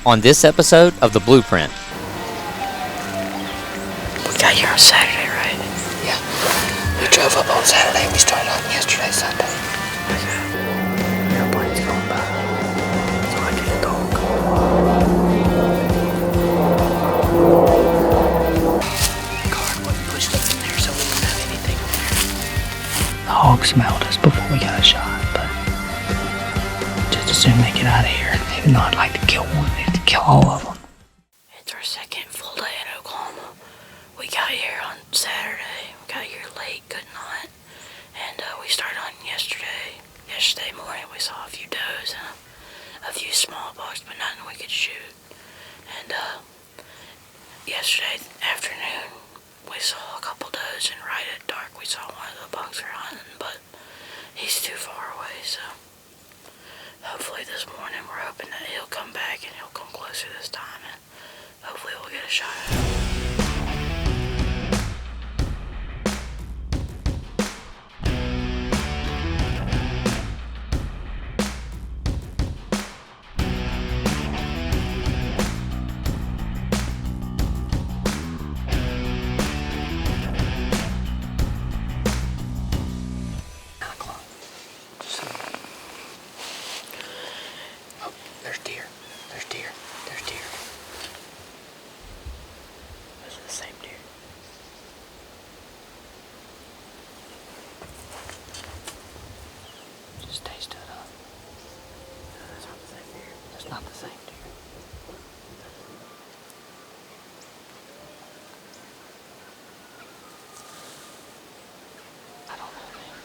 on this episode of The Blueprint. We got here on Saturday, right? Yeah. We drove up on Saturday and we started hunting yesterday, Sunday. Airplane's going by. So I can talk. Car wasn't pushed up in there, so we didn't have anything in there. The hog smelled us before we got a shot, but just as soon they get out of here, even though I'd like to kill one, they have to kill all of them. It's our second full day in Oklahoma. We got here on Saturday. We got here late, couldn't hunt. And we started hunting yesterday. Yesterday morning we saw a few does and a few small bucks, but nothing we could shoot. And yesterday afternoon we saw a couple does, and right at dark we saw one of the bucks we're hunting, but he's too far away, so hopefully this morning we're hoping that he'll come back and he'll come closer this time, and hopefully we'll get a shot at him. There's deer. There's deer. There's deer. Those are the same deer. Just stay stood up. No, that's not the same deer. That's not the same deer. I don't know, man.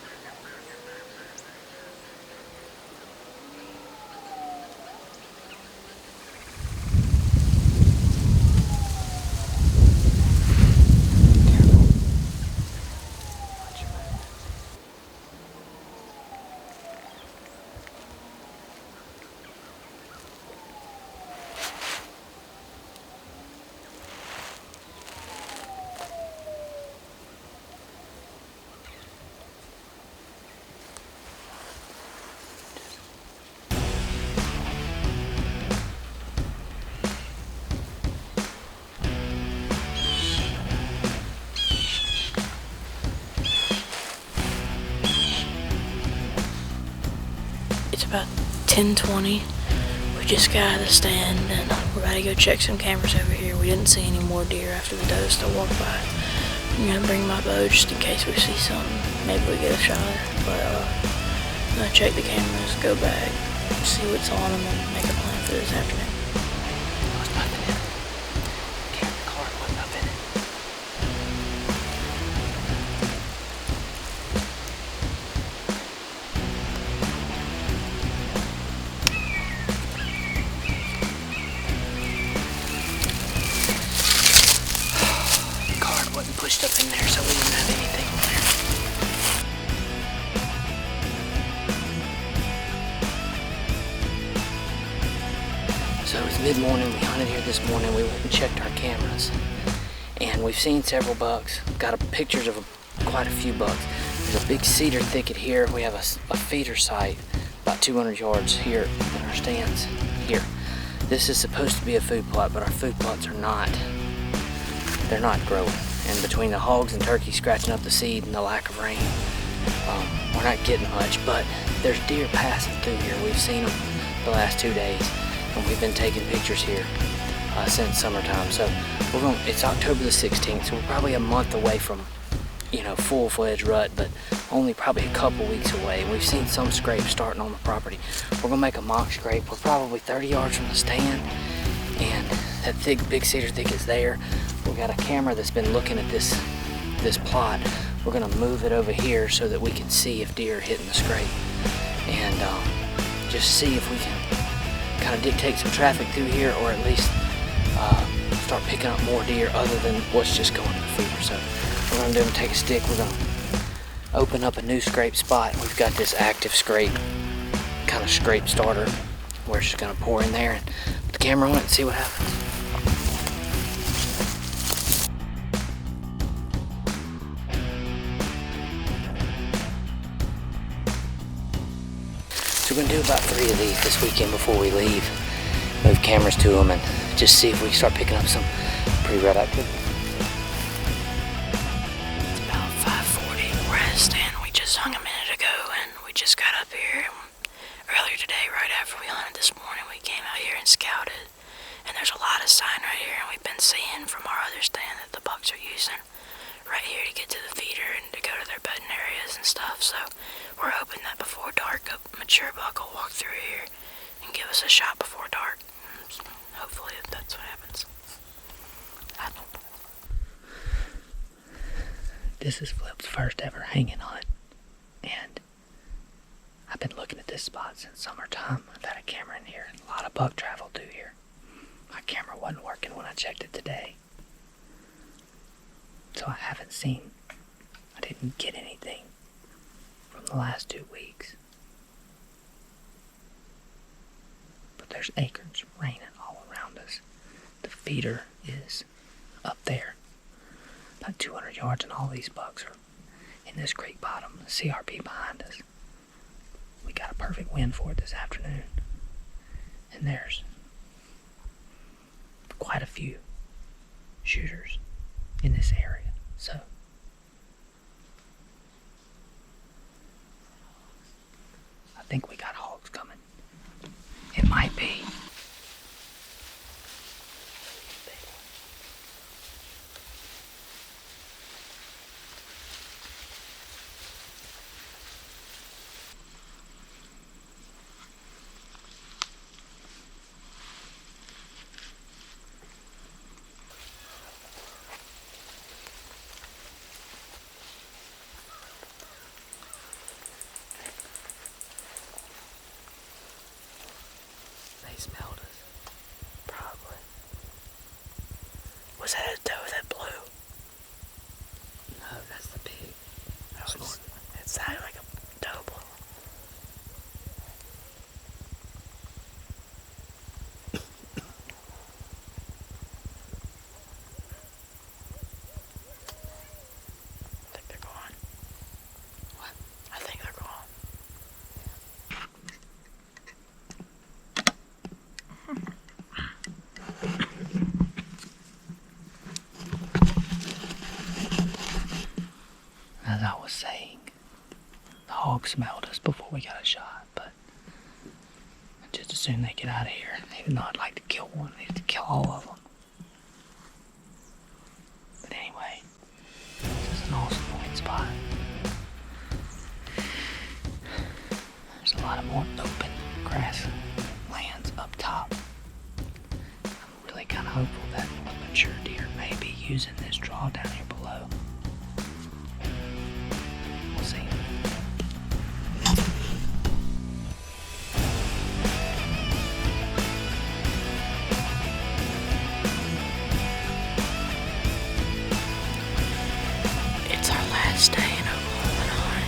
It's about 10:20. We just got out of the stand and we're about to go check some cameras over here. We didn't see any more deer after the does still walked by. I'm gonna bring my bow just in case we see something. Maybe we get a shot. But I'm gonna check the cameras, go back, see what's on them, and make a plan for this afternoon. There was nothing in it. The car wasn't up in it. Wasn't pushed up in there, so we didn't have anything in there. So it was mid-morning. We hunted here this morning. We went and checked our cameras, and we've seen several bucks. Got pictures of quite a few bucks. There's a big cedar thicket here. We have a feeder site about 200 yards here in our stands here. This is supposed to be a food plot, but our food plots are not. They're not growing. And between the hogs and turkeys scratching up the seed and the lack of rain, we're not getting much, but there's deer passing through here. We've seen them the last 2 days, and we've been taking pictures here since summertime. So it's October the 16th, so we're probably a month away from, full-fledged rut, but only probably a couple weeks away. And we've seen some scrapes starting on the property. We're gonna make a mock scrape. We're probably 30 yards from the stand, and that big cedar thicket's there. We've got a camera that's been looking at this plot. We're gonna move it over here so that we can see if deer are hitting the scrape, and just see if we can kind of dictate some traffic through here, or at least start picking up more deer other than what's just going to the feeder. So we're gonna do is take a stick. We're gonna open up a new scrape spot. We've got this active scrape, kind of scrape starter. We're just gonna pour in there and put the camera on it and see what happens. So we're gonna do about 3 of these this weekend before we leave. move cameras to them and just see if we can start picking up some pre-rut activity. It's about 5:40. We're at a stand we just hung a minute ago, and we just got up here. Earlier today, right after we hunted this morning, we came out here and scouted. And there's a lot of sign right here, and we've been seeing from our other stand that the bucks are using right here to get to the feeder and to go to their bedding areas and stuff. So we're hoping that before dark, a mature buck will walk through here and give us a shot before dark. Hopefully that's what happens. I don't know. This is Flipp's first ever hanging hunt, and I've been looking at this spot since summertime. I've had a camera in here, and a lot of buck travel through here. My camera wasn't working when I checked it today, so I didn't get anything from the last 2 weeks. But there's acorns raining all around us. The feeder is up there, about 200 yards, and all these bucks are in this creek bottom, the CRP behind us. We got a perfect wind for it this afternoon, and there's quite a few shooters in this area, so I think we got hogs coming. It might be. They smelled us. Probably. Was that a doe that blew? No, that's the pig. It sounded like a doe blew. I think they're gone. What? I think they're gone. As I was saying, the hog smelled us before we got a shot, but just as soon as they get out of here, even though I'd like to kill one, I'd like to kill all of them. But anyway, this is an awesome point spot. There's a lot of more open grass lands up top. I'm really kind of hopeful that a mature deer may be using this draw down here below. We'll see. It's our last day in Oklahoma,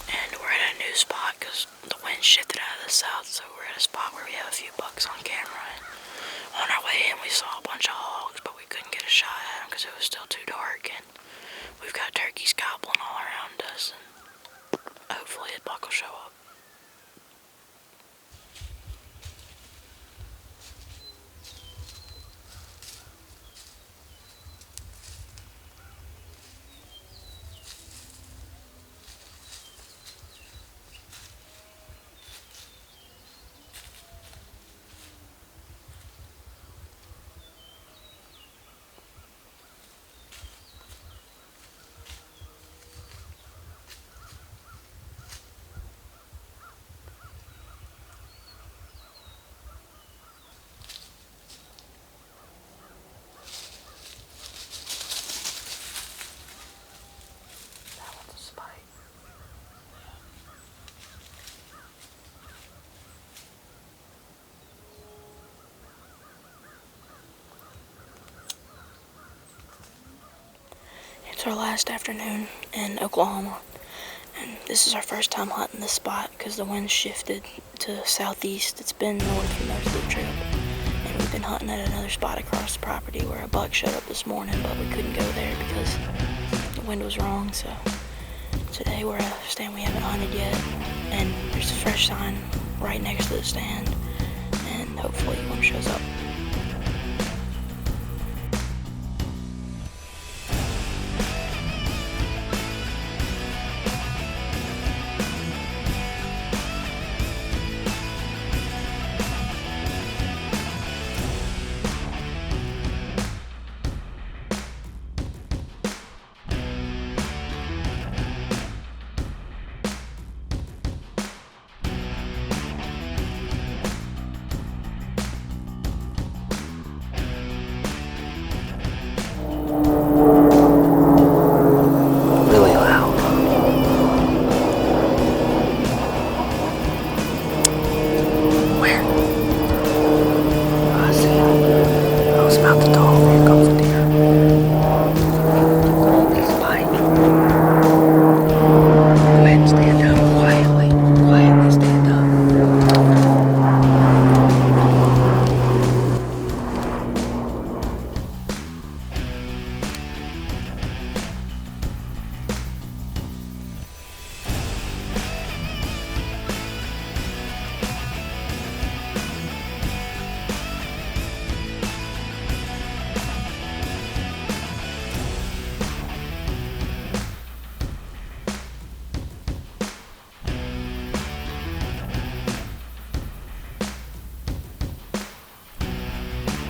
and we're at a new spot because the wind shifted out of the south, so we're at a spot where we have a few bucks on camera. And on our way in, we saw a bunch of hogs, but we couldn't get a shot at them because it was still too dark, and we've got turkeys gobbling all around us, and hopefully a buck will show up. It's our last afternoon in Oklahoma, and this is our first time hunting this spot because the wind shifted to southeast. It's been north for most of the trip, and we've been hunting at another spot across the property where a buck showed up this morning, but we couldn't go there because the wind was wrong. So today we're at a stand we haven't hunted yet, and there's a fresh sign right next to the stand, and hopefully one shows up. Really loud. Where? I see it. I was about to talk. Here comes a deer. It's biting. Go ahead and stand up quietly. Quietly stand up.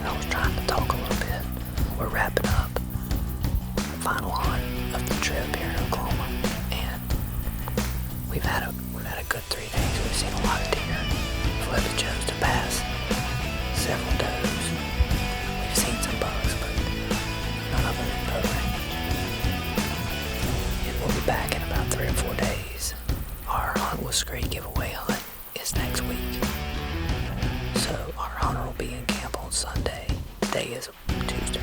I was trying to talk a little bit. We're wrapping up the final hunt of the trip here in Oklahoma, and we've had a good 3 days. We've seen a lot of deer. Flipp chose to pass several does. We've seen some bucks, but none of them in bow range. And we'll be back in about 3 or 4 days. Our Hunt with Scree giveaway hunt is next week. So our hunter will be in camp on Sunday. Today is Tuesday.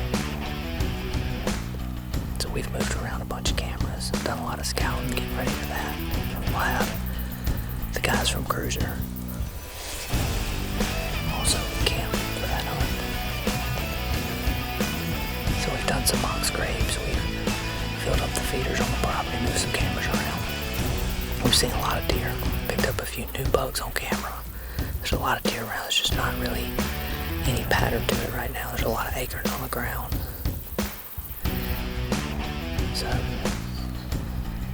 So we've moved around a bunch of cameras, done a lot of scouting, getting ready for that. We'll have the guys from Cruiser also in camp for that hunt. So we've done some mock scrapes, we've filled up the feeders on the property, moved some cameras around. We've seen a lot of deer, picked up a few new bugs on camera. There's a lot of deer around. There's just not really any pattern to it right now. There's a lot of acorn on the ground. So,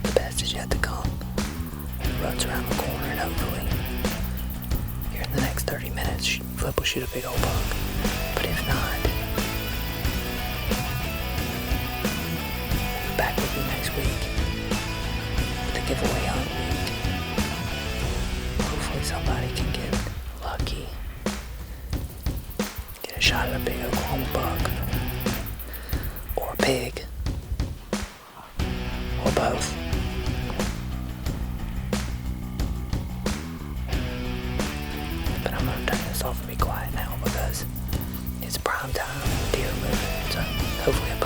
the best is yet to come. The rut's around the corner, and hopefully, here in the next 30 minutes, Flipp will shoot a big old buck. But if not, we'll be back with you next week with the giveaway hunt week. Hopefully somebody can get lucky, get a shot at a big Oklahoma buck, or a pig, or both. But I'm gonna turn this off and be quiet now because it's prime time, deer moving, so hopefully a